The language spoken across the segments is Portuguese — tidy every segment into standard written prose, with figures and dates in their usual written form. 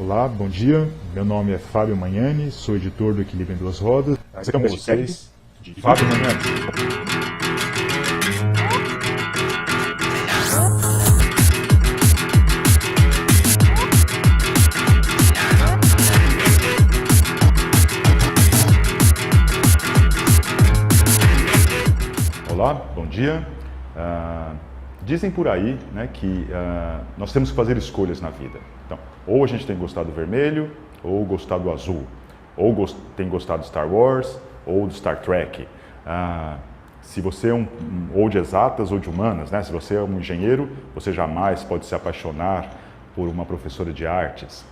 Olá, bom dia. Meu nome é Fábio Magnani, sou editor do Equilíbrio em Duas Rodas. Esse aqui é um vocês de Fábio Magnani. Olá, bom dia. Dizem por aí, né, que nós temos que fazer escolhas na vida. Então, ou a gente tem que gostar do vermelho, ou gostar do azul. Ou tem que gostar do Star Wars, ou do Star Trek. Se você é ou de exatas ou de humanas, né? Se você é um engenheiro, você jamais pode se apaixonar por uma professora de artes.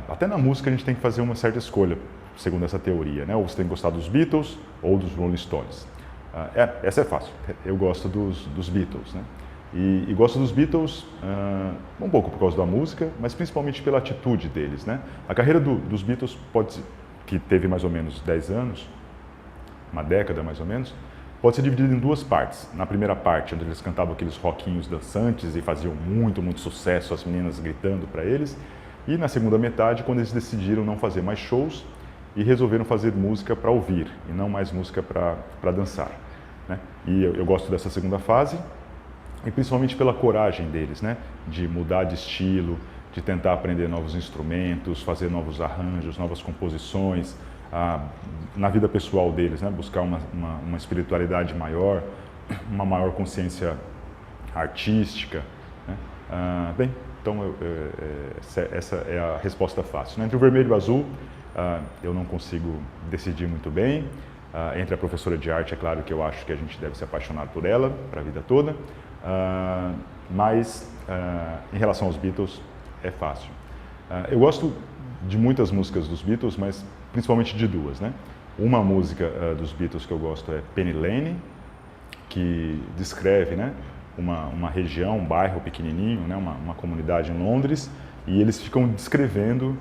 Até na música a gente tem que fazer uma certa escolha, segundo essa teoria, né? Ou você tem que gostar dos Beatles ou dos Rolling Stones. Essa é fácil, eu gosto dos Beatles, né? E gosto dos Beatles um pouco por causa da música, mas principalmente pela atitude deles, né? A carreira dos Beatles, que teve mais ou menos 10 anos, uma década mais ou menos, pode ser dividida em duas partes. Na primeira parte, onde eles cantavam aqueles rockinhos dançantes e faziam muito, muito sucesso, as meninas gritando para eles. E na segunda metade, quando eles decidiram não fazer mais shows e resolveram fazer música para ouvir e não mais música para dançar, né? E eu gosto dessa segunda fase, e principalmente pela coragem deles, né? De mudar de estilo, de tentar aprender novos instrumentos, fazer novos arranjos, novas composições, na vida pessoal deles, né? Buscar uma espiritualidade maior, uma maior consciência artística, né? Bem, então essa é a resposta fácil, né? Entre o vermelho e o azul, eu não consigo decidir muito bem. Entre a professora de arte, é claro que eu acho que a gente deve se apaixonar por ela para a vida toda, mas em relação aos Beatles é fácil. Eu gosto de muitas músicas dos Beatles, mas principalmente de duas, né? Uma música dos Beatles que eu gosto é Penny Lane, que descreve, né, uma região, um bairro pequenininho, né, uma comunidade em Londres, e eles ficam descrevendo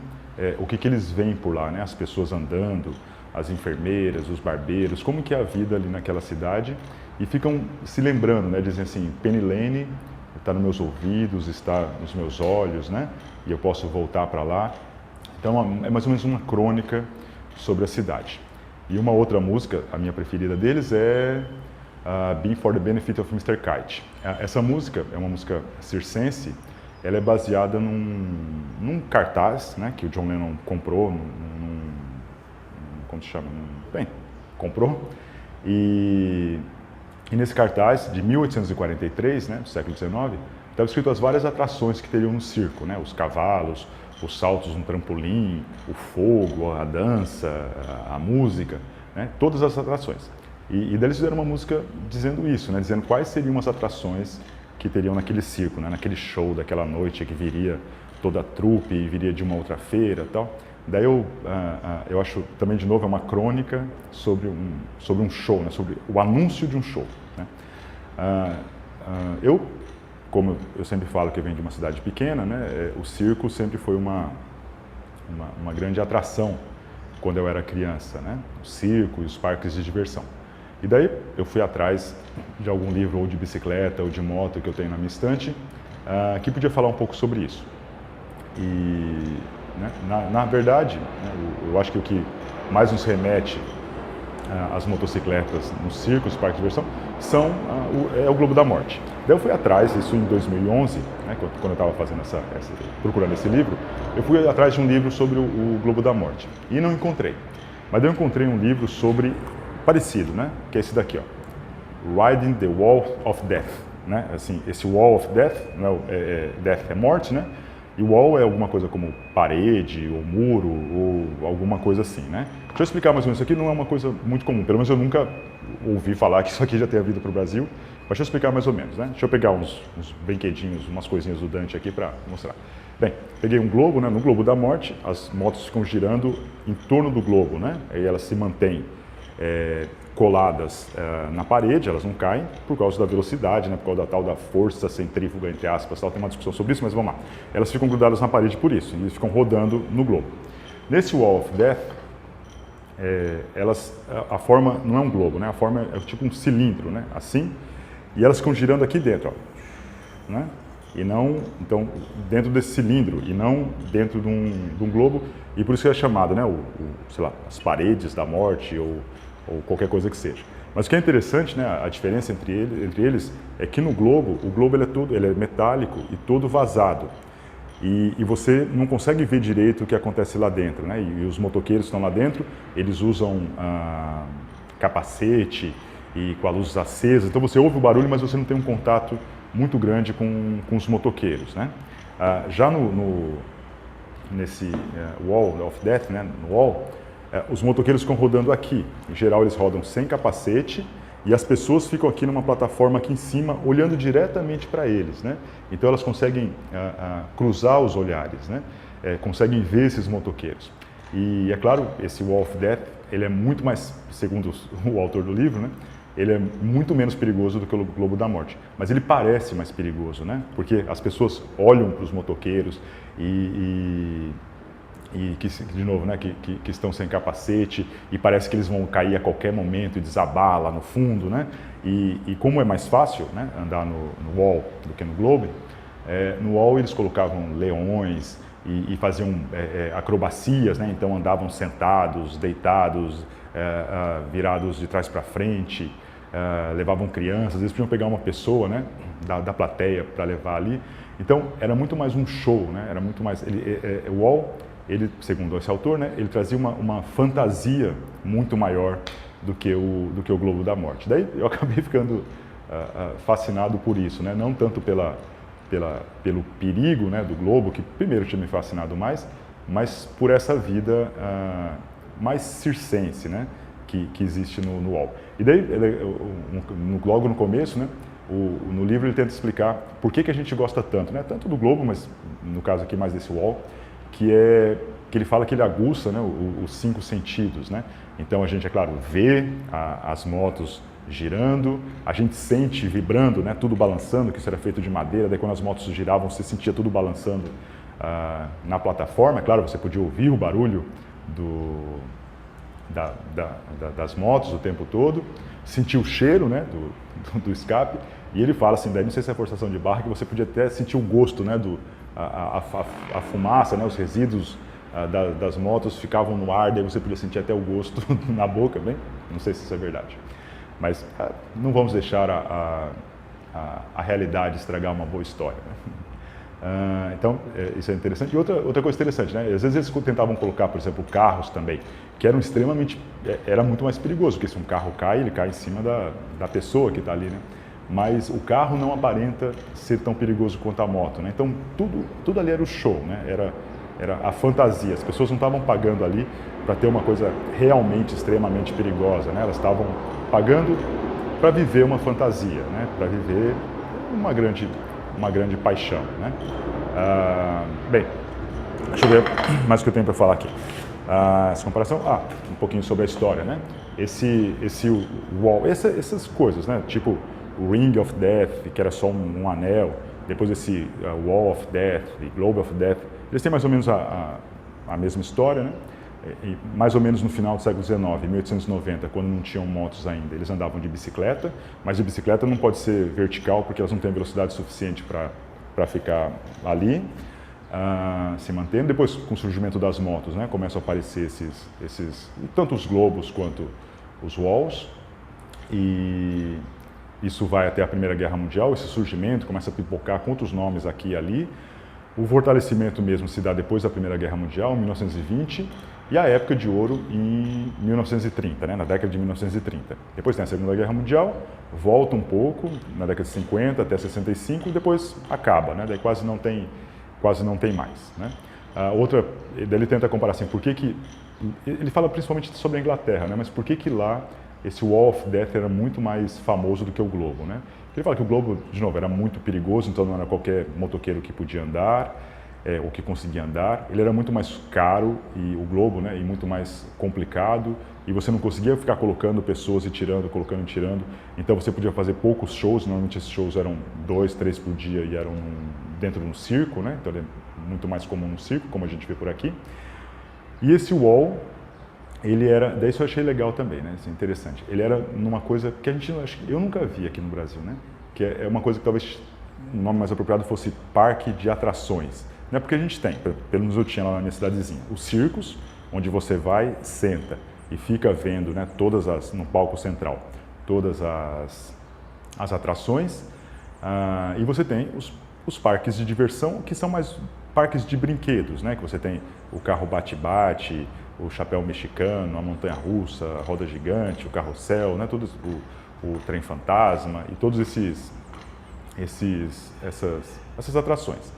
o que eles veem por lá, né? As pessoas andando, as enfermeiras, os barbeiros, como que é a vida ali naquela cidade, e ficam se lembrando, né? Dizem assim, Penny Lane está nos meus ouvidos, está nos meus olhos, né? E eu posso voltar para lá. Então é mais ou menos uma crônica sobre a cidade. E uma outra música, a minha preferida deles, é Be for the Benefit of Mr. Kite. Essa música é uma música circense. Ela é baseada num cartaz, né, que o John Lennon comprou, como se chama? Comprou. E nesse cartaz, de 1843, né, do século XIX, estava escrito as várias atrações que teriam no circo, né, os cavalos, os saltos no trampolim, o fogo, a dança, a música, né, todas as atrações. E daí eles fizeram uma música dizendo isso, né, dizendo quais seriam as atrações que teriam naquele circo, né, naquele show daquela noite que viria toda a trupe e viria de uma outra feira e tal. Daí eu acho também, de novo, é uma crônica sobre um show, né, sobre o anúncio de um show, né. Como eu sempre falo que eu venho de uma cidade pequena, né, o circo sempre foi uma grande atração quando eu era criança, né, o circo e os parques de diversão. E daí eu fui atrás de algum livro ou de bicicleta ou de moto que eu tenho na minha estante, que podia falar um pouco sobre isso. E, né, na verdade, né, eu acho que o que mais nos remete às motocicletas nos circos, nos parques de diversão, é o Globo da Morte. Daí eu fui atrás, isso em 2011, né, quando eu estava fazendo procurando esse livro, eu fui atrás de um livro sobre o Globo da Morte e não encontrei. Mas eu encontrei um livro parecido, né, que é esse daqui, ó, Riding the Wall of Death, né, assim, esse Wall of Death, não Death é morte, né, e wall é alguma coisa como parede, ou muro, ou alguma coisa assim, né. Deixa eu explicar mais ou menos, isso aqui não é uma coisa muito comum, pelo menos eu nunca ouvi falar que isso aqui já tenha vindo para o Brasil, mas deixa eu explicar mais ou menos, né. Deixa eu pegar uns brinquedinhos, umas coisinhas do Dante aqui para mostrar. Bem, peguei um globo, né, no Globo da Morte, as motos ficam girando em torno do globo, né, aí elas se mantêm coladas na parede, elas não caem por causa da velocidade, né, por causa da tal da força centrífuga, entre aspas, tal, tem uma discussão sobre isso, mas vamos lá. Elas ficam grudadas na parede por isso, e ficam rodando no globo. Nesse Wall of Death, a forma não é um globo, né, a forma é tipo um cilindro, né, assim, e elas ficam girando aqui dentro, ó, né, e não, então, dentro desse cilindro e não dentro de um globo, e por isso que é chamado, né, sei lá, as paredes da morte ou qualquer coisa que seja. Mas o que é interessante, né, a diferença entre eles é que no globo, o globo ele é metálico e todo vazado. E você não consegue ver direito o que acontece lá dentro, né? E os motoqueiros que estão lá dentro, eles usam capacete e com a luz acesa, então você ouve o barulho, mas você não tem um contato muito grande com os motoqueiros, né? Já nesse Wall of Death, né, no Wall, os motoqueiros ficam rodando aqui. Em geral, eles rodam sem capacete e as pessoas ficam aqui numa plataforma aqui em cima, olhando diretamente para eles, né? Então elas conseguem cruzar os olhares, né? Conseguem ver esses motoqueiros. E é claro, esse Wall of Death, ele é muito mais, segundo o autor do livro, né? Ele é muito menos perigoso do que o Globo da Morte. Mas ele parece mais perigoso, né? Porque as pessoas olham para os motoqueiros e de novo, né, que estão sem capacete e parece que eles vão cair a qualquer momento e desabar lá no fundo, né? E como é mais fácil, né, andar no Wall do que no Globo, no Wall eles colocavam leões e faziam acrobacias, né? Então andavam sentados, deitados, virados de trás para frente, levavam crianças, às vezes podiam pegar uma pessoa, né, da plateia para levar ali. Então era muito mais um show, né? Era muito mais o Wall, ele, segundo esse autor, né, ele trazia uma fantasia muito maior do que o Globo da Morte. Daí eu acabei ficando fascinado por isso, né? Não tanto pelo perigo, né, do Globo, que primeiro tinha me fascinado mais, mas por essa vida mais circense, né, que existe no Wall. E daí, logo no começo, né, no livro ele tenta explicar por que a gente gosta tanto, né, tanto do Globo, mas no caso aqui mais desse Wall, que ele fala que ele aguça, né, os 5 sentidos, né? Então a gente, é claro, vê as motos girando, a gente sente vibrando, né, tudo balançando, que isso era feito de madeira, daí quando as motos giravam você sentia tudo balançando na plataforma. É claro, você podia ouvir o barulho das motos o tempo todo, sentir o cheiro, né, do escape, e ele fala assim, daí não sei se é forçação de barra, que você podia até sentir o gosto, né, a fumaça, né, os resíduos das motos ficavam no ar, daí você podia sentir até o gosto na boca, bem? Não sei se isso é verdade. Mas não vamos deixar a realidade estragar uma boa história, né? Então, isso é interessante. E outra coisa interessante, né? Às vezes eles tentavam colocar, por exemplo, carros também, que eram era muito mais perigoso, porque se um carro cai, ele cai em cima da pessoa que está ali, né? Mas o carro não aparenta ser tão perigoso quanto a moto, né? Então tudo ali era o show, né? Era a fantasia. As pessoas não estavam pagando ali para ter uma coisa realmente extremamente perigosa, né? Elas estavam pagando para viver uma fantasia, né? Para viver uma grande paixão, né? Bem, deixa eu ver mais o que eu tenho para falar aqui. Essa comparação, um pouquinho sobre a história, né? Esse Wall, essas coisas, né? Tipo o Ring of Death, que era só um anel, depois esse Wall of Death e Globe of Death, eles têm mais ou menos a mesma história, né? E mais ou menos no final do século XIX, 1890, quando não tinham motos ainda, eles andavam de bicicleta, mas a bicicleta não pode ser vertical porque elas não têm velocidade suficiente para ficar ali, se mantendo. Depois, com o surgimento das motos, né, começam a aparecer tanto os globos quanto os walls, e isso vai até a Primeira Guerra Mundial, esse surgimento começa a pipocar com outros nomes aqui e ali. O fortalecimento mesmo se dá depois da Primeira Guerra Mundial, em 1920, e a época de ouro em 1930, né, na década de 1930. Depois tem a Segunda Guerra Mundial, volta um pouco, na década de 50 até 65, e depois acaba, né, daí quase não tem mais, né. Daí ele tenta comparar assim, ele fala principalmente sobre a Inglaterra, né, mas por que lá esse Wall of Death era muito mais famoso do que o Globo, né? Ele fala que o Globo, de novo, era muito perigoso, então não era qualquer motoqueiro que podia andar, ou que conseguia andar. Ele era muito mais caro, e o Globo, né, e muito mais complicado, e você não conseguia ficar colocando pessoas e tirando, colocando e tirando. Então você podia fazer poucos shows, normalmente esses shows eram 2, 3 por dia e eram dentro de um circo, né? Então ele é muito mais comum no circo, como a gente vê por aqui. E esse Wall, ele era, daí isso eu achei legal também, né? Isso é interessante. Ele era numa coisa que eu nunca vi aqui no Brasil, né? Que é uma coisa que talvez um nome mais apropriado fosse parque de atrações. Não é porque a gente tem, pelo menos eu tinha lá na minha cidadezinha, os circos, onde você vai, senta e fica vendo, né, no palco central, todas as atrações. E você tem os parques de diversão, que são mais parques de brinquedos, né, que você tem o carro bate-bate, o chapéu mexicano, a montanha-russa, a roda gigante, o carrossel, né, o trem fantasma e todos essas atrações.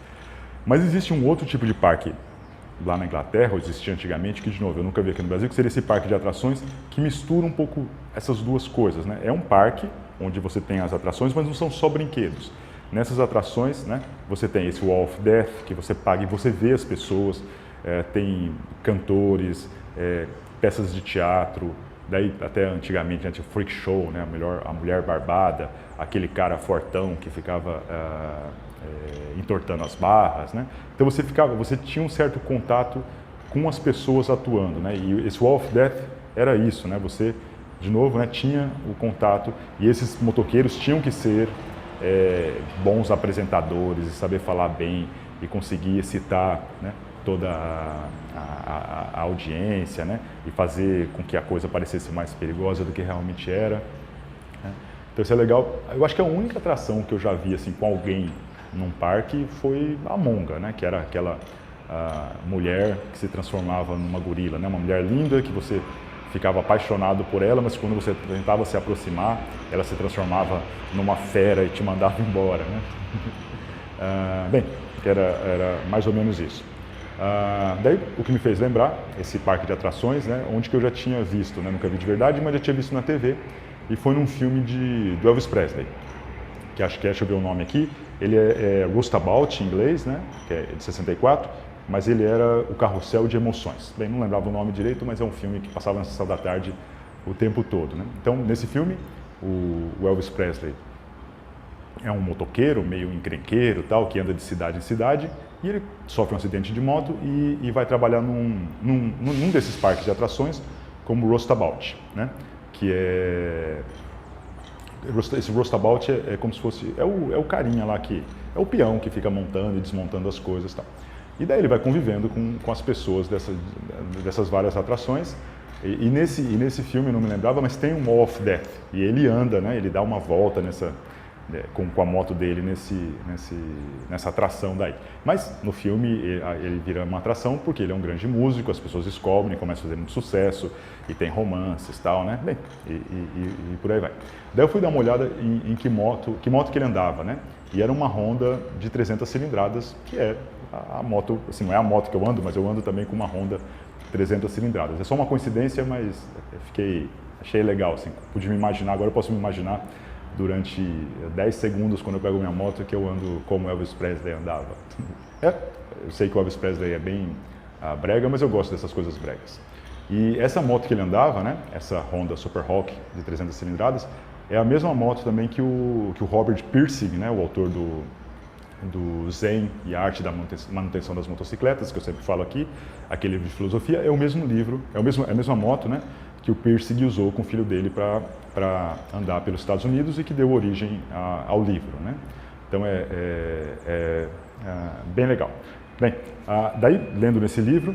Mas existe um outro tipo de parque lá na Inglaterra, ou existia antigamente, que de novo eu nunca vi aqui no Brasil, que seria esse parque de atrações que mistura um pouco essas duas coisas, né? É um parque onde você tem as atrações, mas não são só brinquedos. Nessas atrações, né, você tem esse Wall of Death, que você paga e você vê as pessoas, tem cantores, peças de teatro, daí até antigamente tinha o freak show, né, a mulher barbada, aquele cara fortão que ficava entortando as barras, né? Então você tinha um certo contato com as pessoas atuando, né? E esse Wall of Death era isso, né? Você, de novo, né, tinha o contato e esses motoqueiros tinham que ser bons apresentadores e saber falar bem e conseguir excitar, né, toda a audiência, né, e fazer com que a coisa parecesse mais perigosa do que realmente era, né? Então isso é legal. Eu acho que a única atração que eu já vi assim com alguém num parque foi a Monga, né, que era aquela mulher que se transformava numa gorila, né, uma mulher linda que você ficava apaixonado por ela, mas quando você tentava se aproximar, ela se transformava numa fera e te mandava embora, né? Bem, era mais ou menos isso. Daí, o que me fez lembrar, esse parque de atrações, né, onde que eu já tinha visto, né, nunca vi de verdade, mas já tinha visto na TV, e foi num filme do Elvis Presley, que acho que deixa eu ver o nome aqui, ele é Roustabout em inglês, né, que é de 64, mas ele era o Carrossel de Emoções. Bem, não lembrava o nome direito, mas é um filme que passava na sessão da tarde o tempo todo, né? Então, nesse filme, o Elvis Presley é um motoqueiro, meio encrenqueiro, tal, que anda de cidade em cidade, e ele sofre um acidente de moto e vai trabalhar num desses parques de atrações como Roustabout, né? Que esse Roustabout é como se fosse, é o carinha lá que, é o peão que fica montando e desmontando as coisas, tal. E daí ele vai convivendo com as pessoas dessas várias atrações. E nesse filme, eu não me lembrava, mas tem um Wall of Death. E ele anda, né, ele dá uma volta com a moto dele nessa atração daí. Mas no filme ele vira uma atração porque ele é um grande músico, as pessoas descobrem, começa a fazer muito sucesso, e tem romances e tal, né? Bem, e por aí vai. Daí eu fui dar uma olhada em que moto que ele andava, né? E era uma Honda de 300 cilindradas, que é a moto, assim, não é a moto que eu ando, mas eu ando também com uma Honda 300 cilindradas. É só uma coincidência, mas achei legal, assim, pude me imaginar, agora eu posso me imaginar durante 10 segundos quando eu pego minha moto que eu ando como Elvis Presley andava. Eu sei que o Elvis Presley é bem brega, mas eu gosto dessas coisas bregas. E essa moto que ele andava, né, essa Honda Super Hawk de 300 cilindradas, é a mesma moto também que o Robert Pirsig, né, o autor do Zen e a Arte da Manutenção das Motocicletas, que eu sempre falo aqui, aquele livro de filosofia, é o mesmo livro, é a mesma moto, né, que o Pirsig usou com o filho dele para andar pelos Estados Unidos e que deu origem ao livro, né? Então é bem legal. Bem, daí lendo nesse livro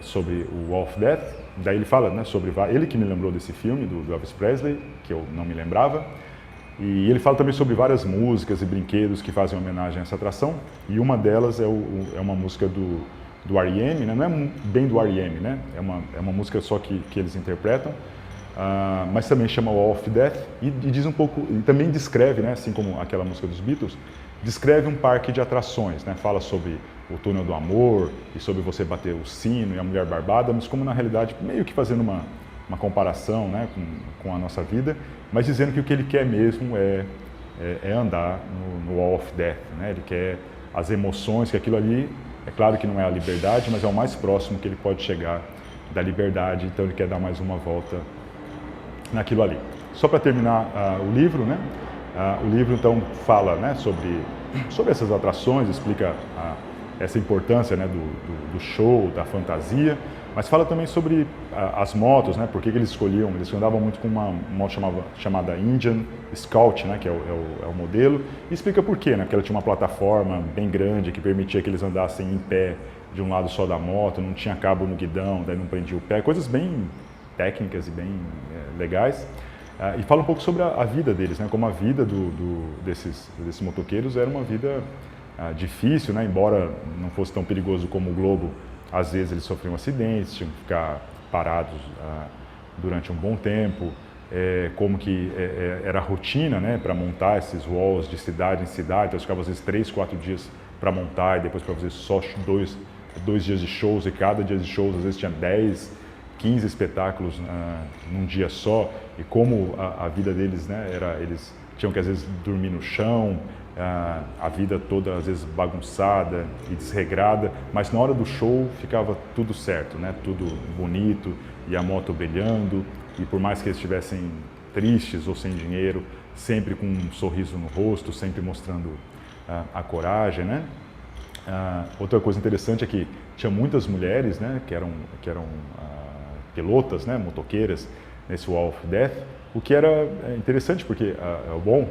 sobre o Wall of Death, daí ele fala, né, sobre ele que me lembrou desse filme do Elvis Presley, que eu não me lembrava. E ele fala também sobre várias músicas e brinquedos que fazem homenagem a essa atração, e uma delas é uma música do R.E.M., né? Não é bem do R.E.M., né? É uma música só que eles interpretam, mas também chama Wall of Death, e diz um pouco, e também descreve, né, assim como aquela música dos Beatles, descreve um parque de atrações, né? Fala sobre o túnel do amor, e sobre você bater o sino e a mulher barbada, mas como na realidade, meio que fazendo uma comparação, né, com a nossa vida, mas dizendo que o que ele quer mesmo é andar no Wall of Death, né? Ele quer as emoções, que aquilo ali, é claro que não é a liberdade, mas é o mais próximo que ele pode chegar da liberdade, então ele quer dar mais uma volta naquilo ali. Só para terminar o livro, né? O livro então fala, né, sobre essas atrações, explica essa importância, né, do show, da fantasia, mas fala também sobre as motos, né, por que eles escolhiam, eles andavam muito com uma moto chamada Indian Scout, né, que é o modelo, e explica por quê, né, porque ela tinha uma plataforma bem grande que permitia que eles andassem em pé de um lado só da moto, não tinha cabo no guidão, daí não prendia o pé, coisas bem técnicas e bem legais. E fala um pouco sobre a vida deles, né, como a vida desses motoqueiros era uma vida difícil, né, embora não fosse tão perigoso como o Globo. Às vezes eles sofriam acidentes, tinham que ficar parados durante um bom tempo, como que era a rotina, né, para montar esses walls de cidade em cidade, então eles ficavam às vezes 3, 4 dias para montar e depois para fazer só dois dias de shows, e cada dia de shows às vezes tinha 10, 15 espetáculos num dia só, e como a vida deles, né, eles tinham que às vezes dormir no chão, a vida toda às vezes bagunçada e desregrada, mas na hora do show ficava tudo certo, né? Tudo bonito e a moto brilhando, e por mais que eles estivessem tristes ou sem dinheiro, sempre com um sorriso no rosto, sempre mostrando a coragem, né? Outra coisa interessante é que tinha muitas mulheres, né, que eram pilotas, né, motoqueiras nesse Wall of Death, o que era interessante, porque bom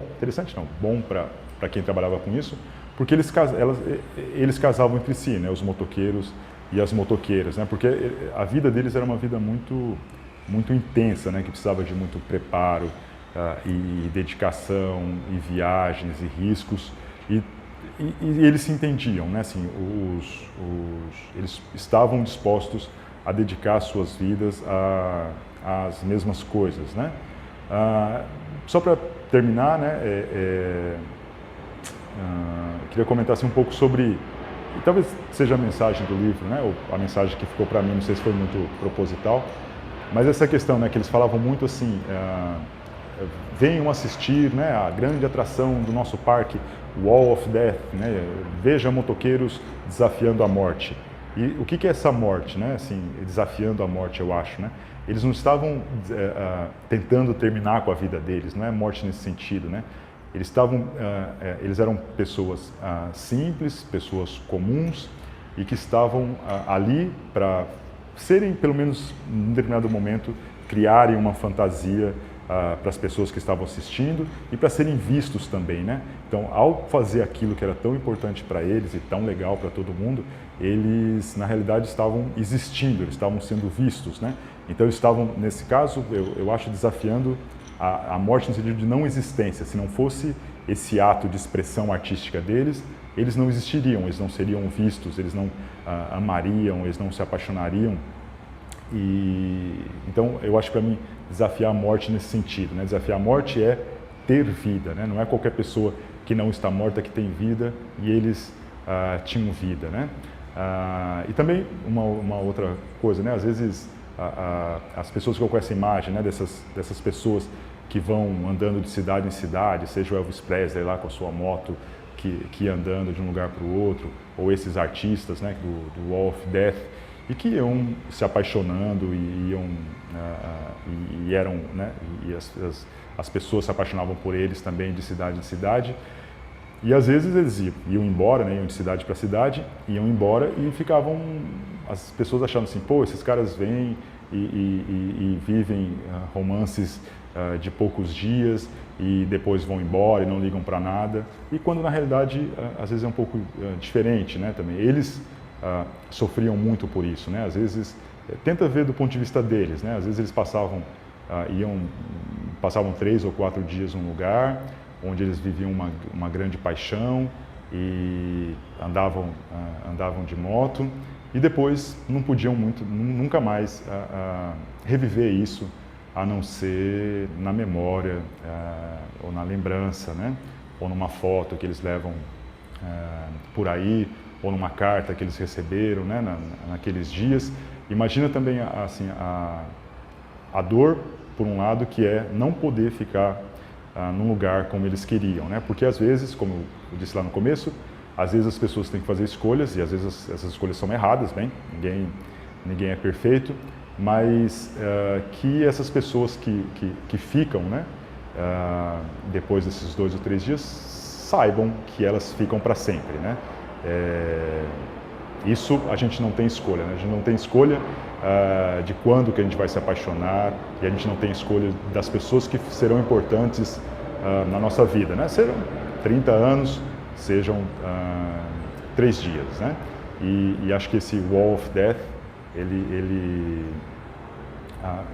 para quem trabalhava com isso, porque eles casavam entre si, né, os motoqueiros e as motoqueiras, né, porque a vida deles era uma vida muito intensa, né, que precisava de muito preparo e dedicação e viagens e riscos, e eles se entendiam, né, assim, eles estavam dispostos a dedicar suas vidas às mesmas coisas, né. Só para terminar, né, queria comentar assim, um pouco sobre, e talvez seja a mensagem do livro, né, ou a mensagem que ficou para mim, não sei se foi muito proposital, mas essa questão, né, que eles falavam muito assim, venham assistir, né, a grande atração do nosso parque, Wall of Death, né, veja motoqueiros desafiando a morte. E o que é essa morte, né, assim, desafiando a morte, eu acho, né? Eles não estavam tentando terminar com a vida deles, não é morte nesse sentido, né? Eles eram pessoas simples, pessoas comuns, e que estavam ali para serem, pelo menos em determinado momento, criarem uma fantasia para as pessoas que estavam assistindo e para serem vistos também, né? Então, ao fazer aquilo que era tão importante para eles e tão legal para todo mundo, eles, na realidade, estavam existindo, eles estavam sendo vistos, né? Então, eles estavam, nesse caso, eu acho, desafiando a morte no sentido de não existência. Se não fosse esse ato de expressão artística deles, eles não existiriam, eles não seriam vistos, eles não amariam, eles não se apaixonariam. E então, eu acho que para mim, desafiar a morte nesse sentido, né? Desafiar a morte é ter vida, né? Não é qualquer pessoa que não está morta que tem vida, e eles tinham vida, né? E também uma outra coisa, né? Às vezes as pessoas que conhecem a imagem, né, dessas pessoas que vão andando de cidade em cidade, seja o Elvis Presley lá com a sua moto que ia andando de um lugar para o outro, ou esses artistas, né, do Wall of Death, e que iam se apaixonando e eram, né, e as pessoas se apaixonavam por eles também de cidade em cidade, e às vezes eles iam embora, né, iam de cidade para cidade, iam embora e ficavam, as pessoas achando assim, pô, esses caras vêm e vivem romances de poucos dias e depois vão embora e não ligam para nada, e quando na realidade às vezes é um pouco diferente, né, também. Eles sofriam muito por isso, né? Às vezes, tenta ver do ponto de vista deles, né? Às vezes eles passavam 3 ou 4 dias num lugar onde eles viviam uma grande paixão e andavam de moto, e depois não podiam nunca mais reviver isso, a não ser na memória ou na lembrança, né? Ou numa foto que eles levam por aí, ou numa carta que eles receberam, né, naqueles dias. Imagina também assim, a dor, por um lado, que é não poder ficar num lugar como eles queriam, né? Porque às vezes, como eu disse lá no começo, às vezes as pessoas têm que fazer escolhas, e às vezes essas escolhas são erradas, bem, ninguém é perfeito, mas que essas pessoas que ficam, né, depois desses 2 ou 3 dias, saibam que elas ficam para sempre, né? Isso a gente não tem escolha, né? A gente não tem escolha de quando que a gente vai se apaixonar e a gente não tem escolha das pessoas que serão importantes na nossa vida, né? Serão 30 anos, sejam 3 dias, né? E acho que esse Wall of Death,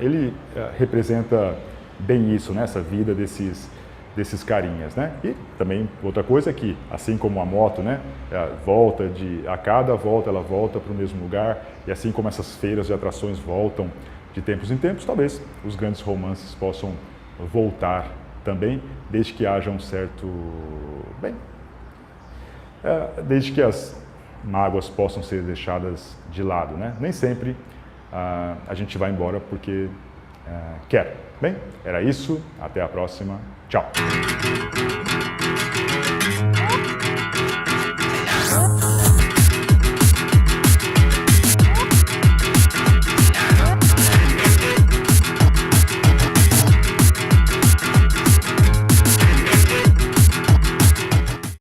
ele representa bem isso, né? Essa vida desses carinhas, né? E também outra coisa é que, assim como a moto, né? A cada volta ela volta para o mesmo lugar, e assim como essas feiras de atrações voltam de tempos em tempos, talvez os grandes romances possam voltar também, desde que haja um certo... bem, desde que as mágoas possam ser deixadas de lado, né? Nem sempre a gente vai embora porque quer. Bem, era isso. Até a próxima. Tchau.